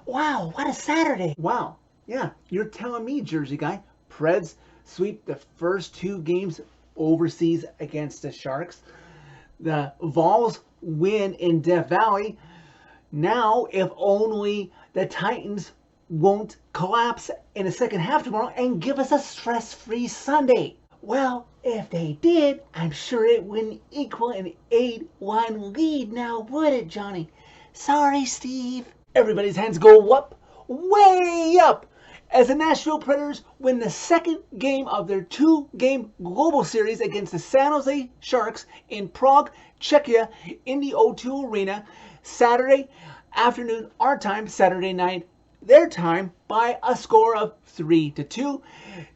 Wow, what a Saturday. Wow. Yeah, you're telling me, Jersey guy. Preds sweep the first two games overseas against the Sharks. The Vols win in Death Valley. Now, if only the Titans won't collapse in the second half tomorrow and give us a stress-free Sunday. Well, if they did, I'm sure it wouldn't equal an 8-1 lead now, would it, Johnny? Sorry, Steve. Everybody's hands go up, way up, as the Nashville Predators win the second game of their two-game global series against the San Jose Sharks in Prague, Czechia, in the O2 Arena, Saturday afternoon, our time, Saturday night, their time, by a score of 3-2.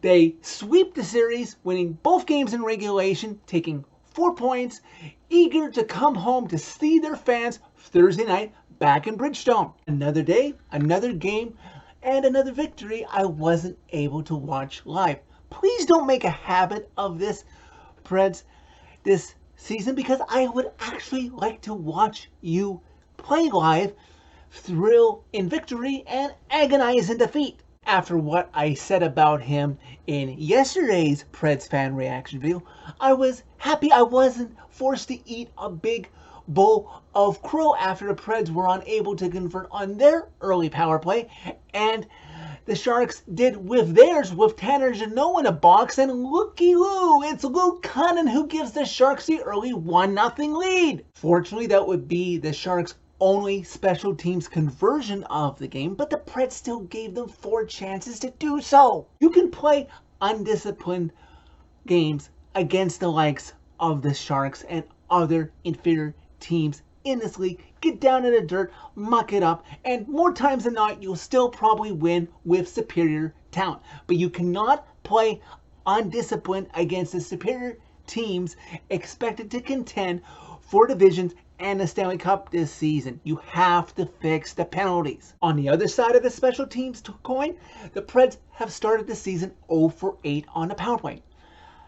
They sweep the series, winning both games in regulation, taking 4 points, eager to come home to see their fans Thursday night back in Bridgestone. Another day, another game, and another victory I wasn't able to watch live. Please don't make a habit of this, Preds, this season, because I would actually like to watch you play live, thrill in victory, and agonize in defeat. After what I said about him in yesterday's Preds fan reaction video, I was happy I wasn't forced to eat a big bowl of crow after the Preds were unable to convert on their early power play, and the Sharks did with theirs with Tanner Jeannot in a box, and looky-loo, it's Luke Cunnin who gives the Sharks the early 1-0 lead. Fortunately, that would be the Sharks' only special teams conversion of the game, but the Preds still gave them 4 chances to do so. You can play undisciplined games against the likes of the Sharks and other inferior teams in this league, get down in the dirt, muck it up, and more times than not, you'll still probably win with superior talent. But you cannot play undisciplined against the superior teams expected to contend for divisions and the Stanley Cup this season. You have to fix the penalties. On the other side of the special teams coin, the Preds have started the season 0-for-8 on the power play.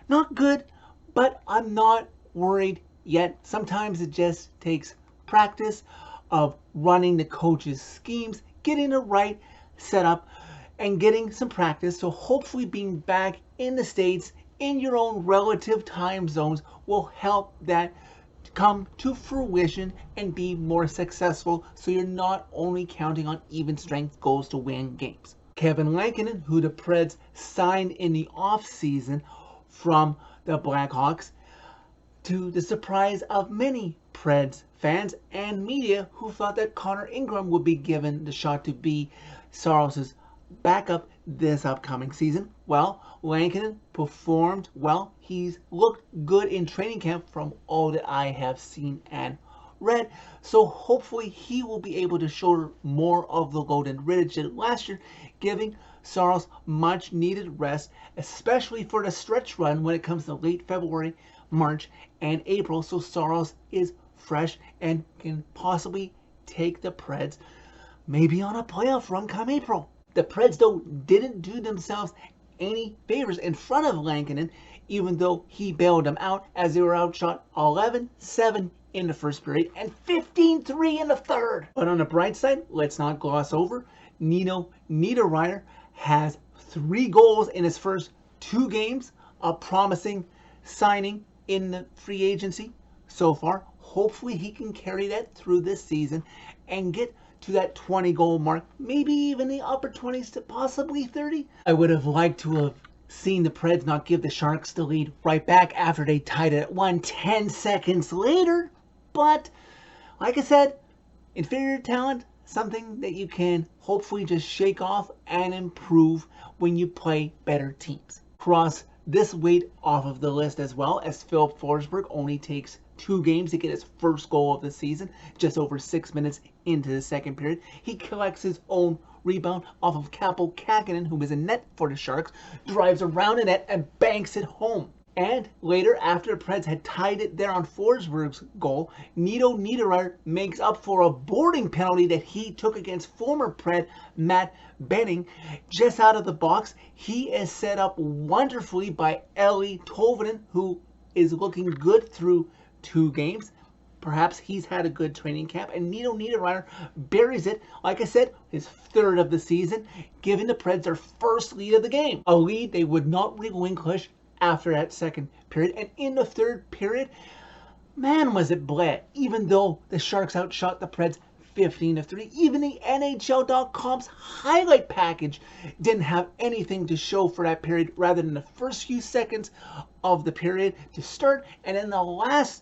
Not good, but I'm not worried yet. Sometimes it just takes practice of running the coach's schemes, getting the right setup, and getting some practice. So hopefully being back in the States in your own relative time zones will help that come to fruition and be more successful, so you're not only counting on even strength goals to win games. Kevin Lankinen, who the Preds signed in the offseason from the Blackhawks, to the surprise of many Preds fans and media who thought that Connor Ingram would be given the shot to be Saros' backup this upcoming season. Well, Lankinen performed well. He's looked good in training camp from all that I have seen and read. So hopefully he will be able to shoulder more of the load than Reiters did last year, giving Saros much needed rest, especially for the stretch run when it comes to late February, March, and April. So Saros is fresh and can possibly take the Preds maybe on a playoff run come April. The Preds, though, didn't do themselves any favors in front of Lankinen, even though he bailed them out, as they were outshot 11-7 in the first period and 15-3 in the third. But on the bright side, let's not gloss over, Nino has 3 goals in his first 2 games, a promising signing in the free agency so far. Hopefully he can carry that through this season and get to that 20 goal mark, maybe even the upper 20s to possibly 30. I would have liked to have seen the Preds not give the Sharks the lead right back after they tied it at 10 seconds later. But like I said, inferior talent, something that you can hopefully just shake off and improve when you play better teams. Cross this weight off of the list as well, as Phil Forsberg only takes 2 games to get his first goal of the season, just over 6 minutes into the second period. He collects his own rebound off of Kaapo Kähkönen, who is in net for the Sharks, drives around the net and banks it home. And later, after the Preds had tied it there on Forsberg's goal, Nino makes up for a boarding penalty that he took against former Pred Matt Benning. Just out of the box, he is set up wonderfully by Eeli Tolvanen, who is looking good through 2 games. Perhaps he's had a good training camp, and Nino Niederreiter buries it, like I said, his third of the season, giving the Preds their first lead of the game. A lead they would not relinquish after that second period. And in the third period, man, was it bled. Even though the Sharks outshot the Preds 15-3, even the NHL.com's highlight package didn't have anything to show for that period, rather than the first few seconds of the period to start, and in the last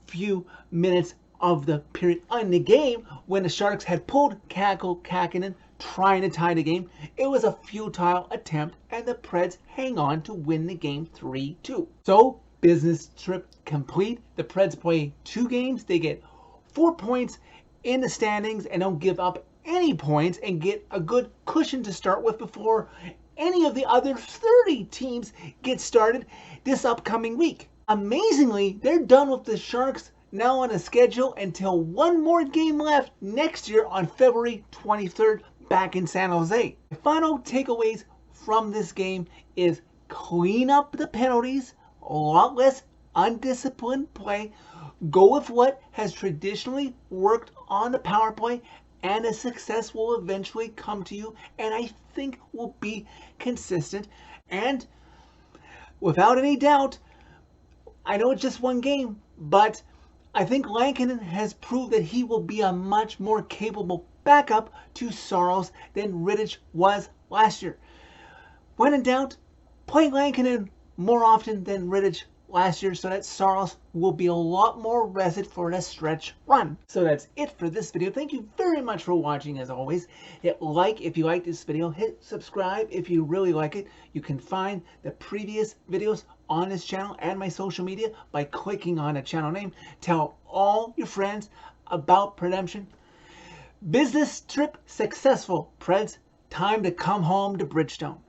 few minutes of the period in the game, when the Sharks had pulled Kakkonen trying to tie the game, it was a futile attempt, and the Preds hang on to win the game 3-2. So, business trip complete. The Preds play 2 games. They get 4 points in the standings and don't give up any points and get a good cushion to start with before any of the other 30 teams get started this upcoming week. Amazingly, they're done with the Sharks now on a schedule until one more game left next year on February 23rd back in San Jose. The final takeaways from this game is clean up the penalties, a lot less undisciplined play, go with what has traditionally worked on the power play, and a success will eventually come to you, and I think will be consistent. And without any doubt, I know it's just one game, but I think Lankinen has proved that he will be a much more capable backup to Saros than Reiters was last year. When in doubt, play Lankinen more often than Reiters last year, so that Saros will be a lot more rested for the stretch run. So that's it for this video. Thank you very much for watching. As always, hit like if you like this video, hit subscribe if you really like it. You can find the previous videos on this channel and my social media by clicking on a channel name. Tell all your friends about Redemption. Business trip successful, Preds. Time to come home to Bridgestone.